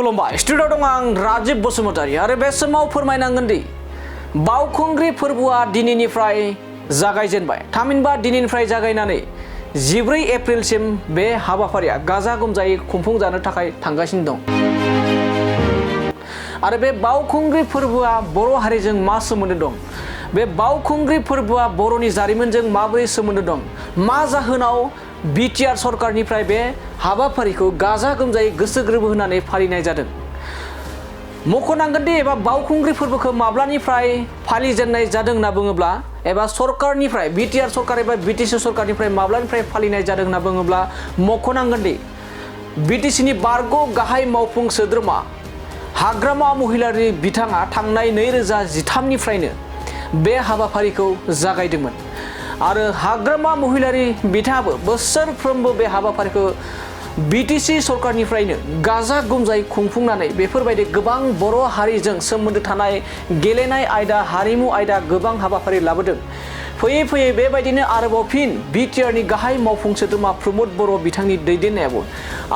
खुलुमबाय स्टुडिअ दं आं राजीब बसुमतारी आरो बे समाव फोरमायनांगोन दि बावखुंग्रि फोरबोआ दिनैनिफ्राय जागायजेनबाय थामहिनबा दिनैनिफ्राय जागायनानै 14 एप्रिलसिम बे हाबाफारिया गाजा गोमजायै खुंफुंजानो थाखाय थांगासिनो दं आरो बे बावखुंग्रि फोरबोआ बर' हारिजों मा सोमोन्दो दं बे बावखुंग्रि फोरबोआ बर'नि जारिमिनजों माबोरै सोमोन्दो दं मा जाहोनाव बिटिआर सरकारनिफ्राय बे हाबाफारिखौ गाजा गोमजायै गोसो गोरबो होनानै फालिनाय जादों मख'नांगोन दि एबा बावखुंग्रि फोरबोखौ माब्लानिफ्राय फालिजेननाय जादों होनना बुङोब्ला एबा सरकारनिफ्राय बिटिआर सरकार एबा बिटिसि सरकारनिफ्राय माब्लानिफ्राय फालिनाय जादों होनना बुङोब्ला मख'नांगोन दि बिटिसिनि बारग' गाहाय मावफुं सोद्रोमा हाग्रामा महिलारि बिथाङा थांनाय 2013निफ्रायनो बे हाबाफारिखौ जागायदोंमोन आरो हाग्रामा महिलारि बिथाङाबो बोसोरफ्रोमबो बे हाबाफारिखौ बिटिसि सरकारनिफ्रायनो गाजा गोमजायै खुंफुंनानै बेफोरबायदि गोबां बर' हारिजों सोमोन्दो थानाय गेलेनाय आयदा हारिमु आयदा गोबां हाबाफारि लाबोदों फैयै फैयै बेबायदिनो आरोबाव फिन बिटिआरनि गाहाय मावफुं सोद्रोमा प्रमद बर' बिथांनि दैदेननायावबो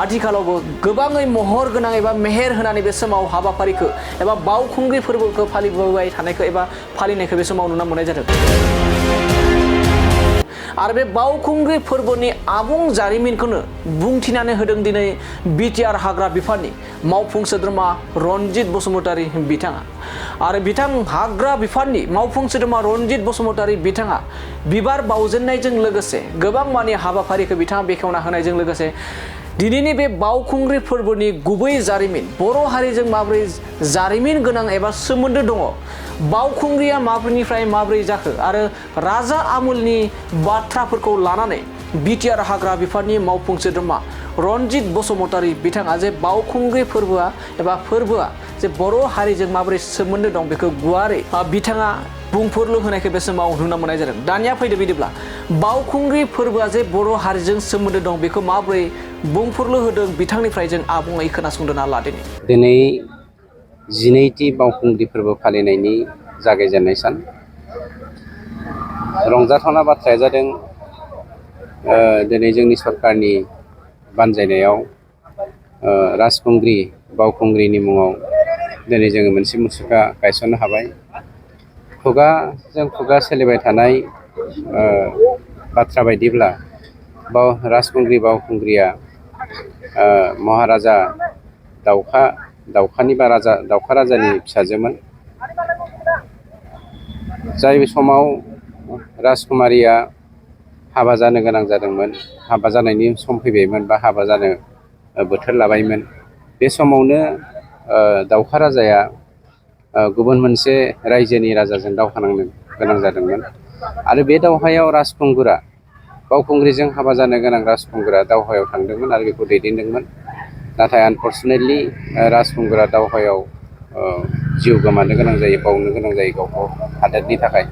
आथिखालावबो गोबाङै महर गोनां एबा मेहेर होनानै बे समाव हाबाफारिखौ एबा बावखुंग्रि फोरबोखौ फालिबोबाय थानायखौ एबा फालिनायखौ बे समाव नुनो मोननाय जादों आरो बे बावखुंग्रि फोरबोनि आबुं जारिमिनखौनो बुंथिनानै होदों दिनै बिटिआर हाग्रा बिफाननि मावफुं सोद्रोमा रनजित बसुमतारी बिथाङा आरो बिथां हाग्रा बिफाननि मावफुं सोद्रोमा रनजित बसुमतारी बिथाङा बिबार बावजेननायजों लोगोसे गोबां मानि हाबाफारिखौ बिथाङा बेखेवना होनायजों लोगोसे दिनैनि बे बावखुंग्रि फोरबोनि गुबै जारिमिन बर' हारिजों माबोरै जारिमिन गोनां एबा सोमोन्दो दङ बावखुंग्रिया माब्रैनिफ्राय माबोरै जाखो आरो राजा आमुलनि बाथ्राफोरखौ लानानै बिटिआर हाग्रा बिफाननि मावफुं सोद्रोमा रनजित बसुमतारी बिथाङा जे बावखुंग्रि फोरबोआ जे बर' हारिजों माबोरै सोमोन्दो दं बेखौ गुवारै बिथाङा बुंफुरलु होनायखौ बे समाव नुनो मोननाय जादों दानिया फैदो बिदिब्ला बावखुंग्रि फोरबोआ जे बर' हारिजों सोमोन्दो दं बेखौ माबोरै बुंफुरलु होदों बिथांनिफ्राय जों आबुङै खोनासंदोना लादिनि दिनै 12थि बावखुंग्रि फोरबो फालिनायनि जागायजेननाय सान रंजाथावना बाथ्राया जादों दिनै जोंनि सरकारनि बानजायनायाव राजखुंग्रि बावखुंग्रिनि मुङाव दिनै जोङो मोनसे मुसुखा गायसननो हाबाय खुगाजों खुगा सोलिबाय थानाय बाथ्रा बायदिब्ला राजखुंग्रि बावखुंग्रिया महाराजा दाउखा राजानि फिसाजोमोन जाय समाव राजकुमारिया हाबा जानो गोनां जादोंमोन हाबा जानायनि सम फैबायमोन बा हाबा जानो बोथोर लाबायमोन बे समावनो दाउखा राजाया गुबुन मोनसे रायजोनि राजाजों दावहा नांनो गोनां जादोंमोन आरो बे दावहायाव राजखुंगुरा बावखुंग्रिजों हाबा जानो गोनां राजखुंगुरा दावहायाव थांदोंमोन आरो बेखौ दैदेनदोंमोन नाथाय आनफर्चुनेटलि राजखुंगुरा दावहायाव जिउ गोमानो गोनां जायो बावनो गोनां जायो गावखौ हादोरनि थाखाय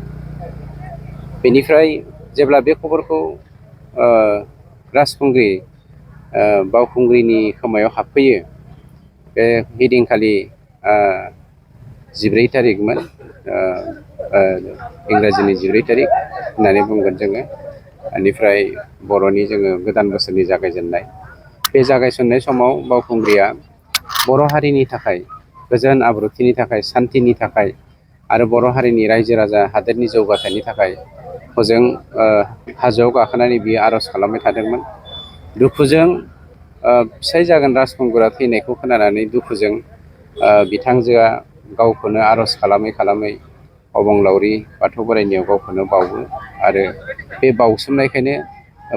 बेनिफ्राय जेब्ला बे खबरखौ राजखुंग्रि बावखुंग्रिनि खोमायाव हाबफैयो बे हिदिनखालि 14 थारिखमोन इंराजिनि 14 थारिख होननानै बुंगोन जोङो बेनिफ्राय बर'नि जोङो गोदान बोसोरनि जागायजेननाय बे जागायसननाय समाव बावखुंग्रिया बर' हारिनि थाखाय गोजोन आब्रुथिनि थाखाय सान्थिनि थाखाय आरो बर' हारिनि रायजो राजा हादोरनि जौगाथायनि थाखाय हजों हाजोआव गाखोनानै बियो आर'ज खालामबाय थादोंमोन दुखुजों फिसाय जागोन राजखुंगुरा थैनायखौ खोनानानै दुखुजों बिथांजोआ गावखौनो आर'ज खालामै खालामै अबंलावरि बाथौ बोराइनियाव गावखौनो बावो आरो बे बावसोमनायखायनो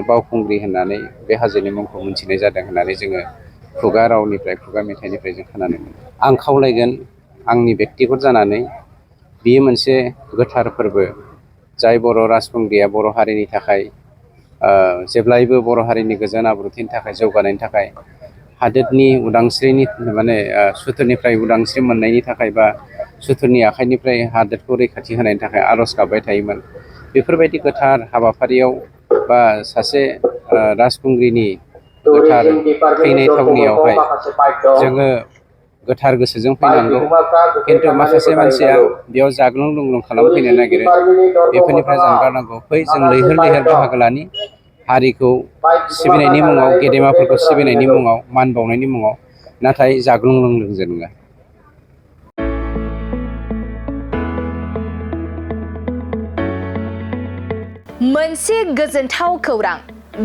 बावखुंग्रि होननानै बे हाजोनि मुंखौ मिथिनाय जादों होननानै जोङो खुगा रावनिफ्राय खुगा मेथाइनिफ्राय जों खोनानो मोनो आं खावलायगोन आंनि बेक्तिगत जानानै बियो मोनसे गोथार फोरबो जाय बर' राजखुंग्रिया बर' हारिनि थाखाय जेब्लायबो बर' हारिनि गोजोन आब्रुथिनि थाखाय जौगानायनि थाखाय हादोरनि उदांस्रिनि सुथुरनिफ्राय उदांस्रि मोननायनि थाखाय बा सुथुरनि आखाइनिफ्राय हादोरखौ रैखाथि होनायनि थाखाय आर'ज गाबबाय थायोमोन बेफोरबायदि गोथार हाबाफारियाव बा सासे राजखुंग्रिनि गोथार थैनाय थावनियावहाय जोङो गोथार गोसोजों फैनांगौ खिन्थु माखासे मानसिया बेयाव जाग्लुं लुंग्लुं खालामफैनो नागिरो बेफोरनिफ्राय जानगारनांगौ फै जों लैहोर लैहोर बाहागो लानि हारिखौ सिबिनायनि मुङाव गेदेमाफोरखौ सिबिनायनि मुङाव मान बावनायनि मुङाव नाथाय जाग्लुं लोंलोंजों नङा। मोनसे गोजोनथाव खौरां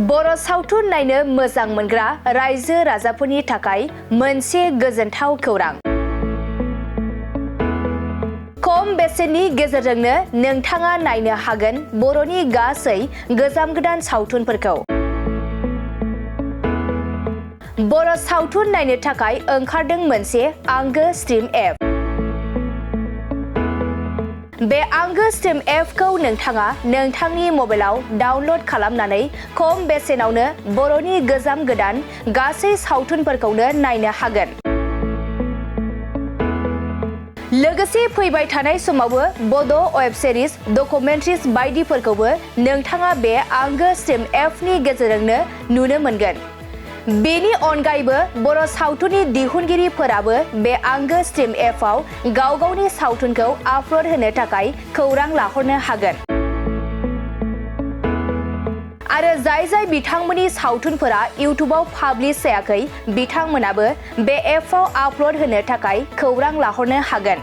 बर' सावथुन नायनो मोजां मोनग्रा रायजो राजाफोरनि थाखाय मोनसे गोजोनथाव खौरां। खम बेसेननि गेजेरजोंनो नोंथाङा नायनो हागोन बर'नि गासै गोजाम गोदान सावथुनफोरखौ। बर' सावथुन नायनो थाखाय ओंखारदों मोनसे आंगो स्ट्रिम एप। बे आंगो स्ट्रिम एपखौ नोंथाङा नोंथांनि मबाइलाव डाउनल'ड खालामनानै खम बेसेनावनो बर'नि गोजाम गोदान गासै सावथुनफोरखौनो नायनो हागोन। लोगोसे फैबाय थानाय समावबो बड' वेब सिरिज, डकुमेन्ट्रिज बायदिफोरखौबो नोंथाङा बे आंगो स्ट्रिम एपनि गेजेरजोंनो नुनो मोनगोन। बेनि अनगायैबो बर' सावथुननि दिहुनगिरिफोराबो बे आंगो स्ट्रिम एपआव गाव गावनि सावथुनखौ आपल'ड होनो थाखाय खौरां लाहरनो हागोन। आरो जाय बिथांमोननि सावथुनफोरा इउटुबाव पाब्लिश जायाखै बिथांमोनाबो बे एपआव आपल'ड होनो थाखाय खौरां लाहरनो हागोन।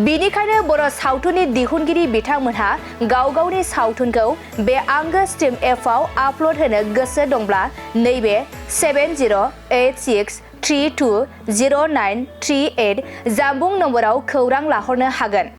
बेनिखायनो बर' सावथुननि दिहुनगिरि बिथांमोनहा गाव गावनि सावथुनखौ बे आंगो स्ट्रिम एपआव आपल'ड होनो गोसो दंब्ला नैबे 7086320938 जानबुं नम्बराव खौरां लाहरनो हागोन।